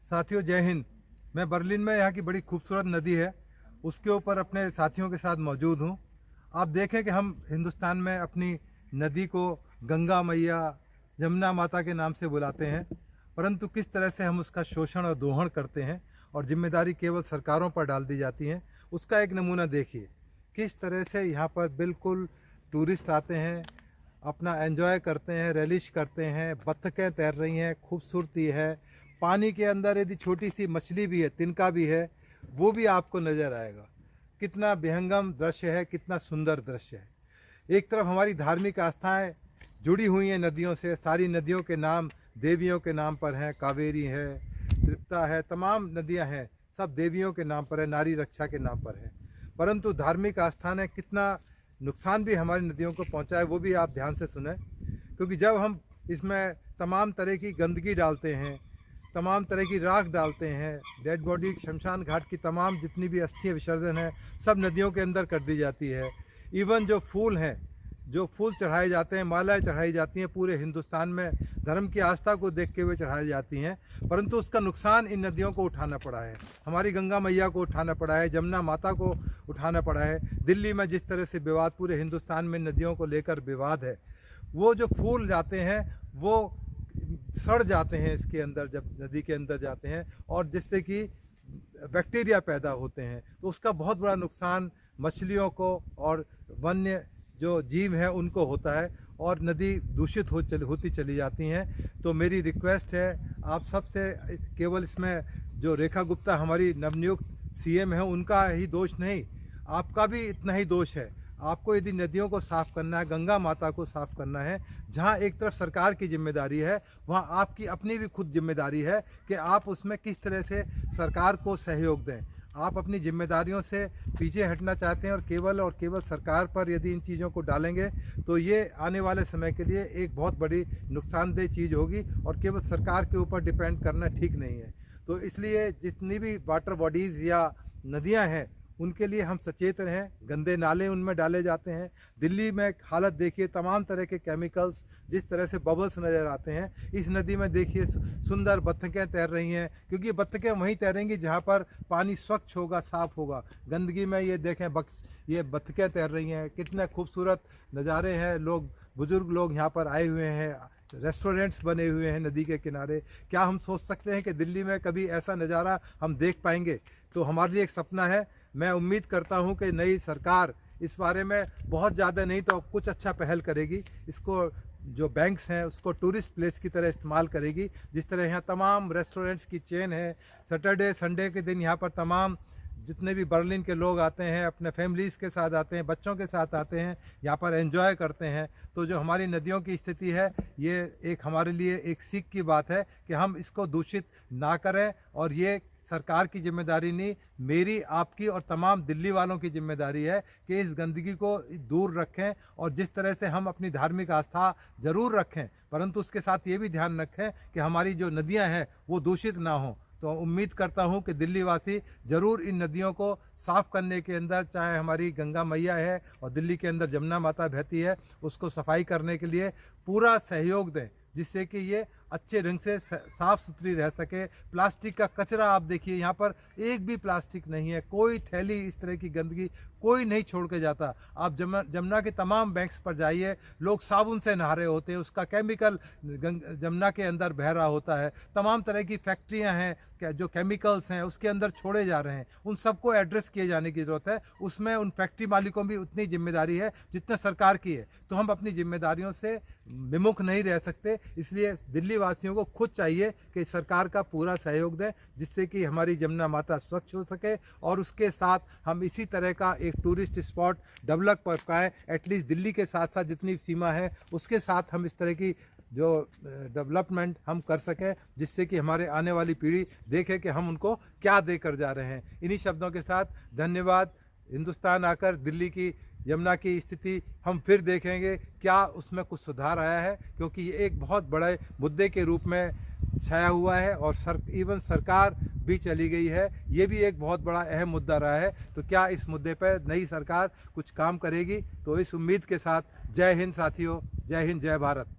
साथियों जय हिंद। मैं बर्लिन में यहाँ की बड़ी खूबसूरत नदी है उसके ऊपर अपने साथियों के साथ मौजूद हूँ। आप देखें कि हम हिंदुस्तान में अपनी नदी को गंगा मैया, यमुना माता के नाम से बुलाते हैं, परंतु किस तरह से हम उसका शोषण और दोहन करते हैं और जिम्मेदारी केवल सरकारों पर डाल दी जाती हैं। उसका एक नमूना देखिए, किस तरह से यहाँ पर बिल्कुल टूरिस्ट आते हैं, अपना एंजॉय करते हैं, रेलिश करते हैं, बत्तखें तैर रही हैं, खूबसूरती है। पानी के अंदर यदि छोटी सी मछली भी है, तिनका भी है, वो भी आपको नज़र आएगा। कितना विहंगम दृश्य है, कितना सुंदर दृश्य है। एक तरफ हमारी धार्मिक आस्थाएं जुड़ी हुई हैं नदियों से। सारी नदियों के नाम देवियों के नाम पर हैं। कावेरी है, तृप्ता है, तमाम नदियां हैं, सब देवियों के नाम पर है, नारी रक्षा के नाम पर है। परंतु धार्मिक आस्था ने कितना नुकसान भी हमारी नदियों को पहुंचा है वो भी आप ध्यान से सुने। क्योंकि जब हम इसमें तमाम तरह की गंदगी डालते हैं, तमाम तरह की राख डालते हैं, डेड बॉडी शमशान घाट की तमाम जितनी भी अस्थि विसर्जन है सब नदियों के अंदर कर दी जाती है। इवन जो फूल हैं, जो फूल चढ़ाए जाते हैं, मालाएं चढ़ाई जाती हैं, पूरे हिंदुस्तान में धर्म की आस्था को देखते हुए चढ़ाई जाती हैं, परंतु उसका नुकसान इन नदियों को उठाना पड़ा है। हमारी गंगा मैया को उठाना पड़ा है, यमुना माता को उठाना पड़ा है। दिल्ली में जिस तरह से विवाद, पूरे हिंदुस्तान में नदियों को लेकर विवाद है, वो जो फूल जाते हैं वो सड़ जाते हैं इसके अंदर, जब नदी के अंदर जाते हैं, और जिससे कि बैक्टीरिया पैदा होते हैं, तो उसका बहुत बड़ा नुकसान मछलियों को और वन्य जो जीव हैं उनको होता है, और नदी दूषित होती चली जाती हैं। तो मेरी रिक्वेस्ट है आप सबसे, केवल इसमें जो रेखा गुप्ता हमारी नवनियुक्त सीएम है उनका ही दोष नहीं, आपका भी इतना ही दोष है। आपको यदि नदियों को साफ़ करना है, गंगा माता को साफ़ करना है, जहाँ एक तरफ सरकार की जिम्मेदारी है, वहाँ आपकी अपनी भी खुद जिम्मेदारी है कि आप उसमें किस तरह से सरकार को सहयोग दें। आप अपनी जिम्मेदारियों से पीछे हटना चाहते हैं और केवल सरकार पर यदि इन चीज़ों को डालेंगे तो ये आने वाले समय के लिए एक बहुत बड़ी नुकसानदेह चीज़ होगी, और केवल सरकार के ऊपर डिपेंड करना ठीक नहीं है। तो इसलिए जितनी भी वाटर बॉडीज़ या नदियाँ हैं उनके लिए हम सचेत रहें। गंदे नाले उनमें डाले जाते हैं। दिल्ली में हालत देखिए, तमाम तरह के केमिकल्स, जिस तरह से बबल्स नज़र आते हैं। इस नदी में देखिए सुंदर बत्तखें तैर रही हैं, क्योंकि बत्तखें वहीं तैरेंगी जहाँ पर पानी स्वच्छ होगा, साफ़ होगा। गंदगी में ये देखें ये बत्तखें तैर रही हैं, कितने खूबसूरत नज़ारे हैं। बुज़ुर्ग लोग यहाँ पर आए हुए हैं, रेस्टोरेंट्स बने हुए हैं नदी के किनारे। क्या हम सोच सकते हैं कि दिल्ली में कभी ऐसा नज़ारा हम देख पाएंगे? तो हमारे लिए एक सपना है। मैं उम्मीद करता हूं कि नई सरकार इस बारे में बहुत ज़्यादा नहीं तो कुछ अच्छा पहल करेगी। इसको जो बैंक्स हैं उसको टूरिस्ट प्लेस की तरह इस्तेमाल करेगी। जिस तरह यहाँ तमाम रेस्टोरेंट्स की चेन है, सैटरडे संडे के दिन यहाँ पर तमाम जितने भी बर्लिन के लोग आते हैं, अपने फैमिलीज़ के साथ आते हैं, बच्चों के साथ आते हैं, यहाँ पर एंजॉय करते हैं। तो जो हमारी नदियों की स्थिति है, ये एक हमारे लिए एक सीख की बात है कि हम इसको दूषित ना करें, और ये सरकार की जिम्मेदारी नहीं, मेरी, आपकी और तमाम दिल्ली वालों की जिम्मेदारी है कि इस गंदगी को दूर रखें। और जिस तरह से हम अपनी धार्मिक आस्था ज़रूर रखें, परंतु उसके साथ ये भी ध्यान रखें कि हमारी जो नदियां हैं वो दूषित ना हों। तो उम्मीद करता हूं कि दिल्ली वासी ज़रूर इन नदियों को साफ़ करने के अंदर, चाहे हमारी गंगा मैया है और दिल्ली के अंदर यमुना माता बहती है, उसको सफाई करने के लिए पूरा सहयोग दें, जिससे कि ये अच्छे ढंग से साफ़ सुथरी रह सके। प्लास्टिक का कचरा आप देखिए, यहाँ पर एक भी प्लास्टिक नहीं है, कोई थैली, इस तरह की गंदगी कोई नहीं छोड़ के जाता। आप जमुना के तमाम बैंक्स पर जाइए, लोग साबुन से नहा रहे होते हैं, उसका केमिकल जमुना के अंदर बह रहा होता है। तमाम तरह की फैक्ट्रियाँ हैं जो केमिकल्स हैं उसके अंदर छोड़े जा रहे हैं, उन सबको एड्रेस किए जाने की ज़रूरत है। उसमें उन फैक्ट्री मालिकों भी उतनी जिम्मेदारी है जितना सरकार की है। तो हम अपनी जिम्मेदारियों से विमुख नहीं रह सकते, इसलिए दिल्ली वासियों को खुद चाहिए कि सरकार का पूरा सहयोग दें, जिससे कि हमारी यमुना माता स्वच्छ हो सके, और उसके साथ हम इसी तरह का एक टूरिस्ट स्पॉट डेवलप कर पाएँ। एटलीस्ट दिल्ली के साथ साथ जितनी सीमा है उसके साथ हम इस तरह की जो डेवलपमेंट हम कर सकें, जिससे कि हमारे आने वाली पीढ़ी देखे कि हम उनको क्या देकर जा रहे हैं। इन्हीं शब्दों के साथ धन्यवाद। हिंदुस्तान आकर दिल्ली की यमुना की स्थिति हम फिर देखेंगे, क्या उसमें कुछ सुधार आया है, क्योंकि ये एक बहुत बड़े मुद्दे के रूप में छाया हुआ है, और इवन सरकार भी चली गई है। ये भी एक बहुत बड़ा अहम मुद्दा रहा है। तो क्या इस मुद्दे पर नई सरकार कुछ काम करेगी? तो इस उम्मीद के साथ जय हिंद साथियों, जय हिंद, जय भारत।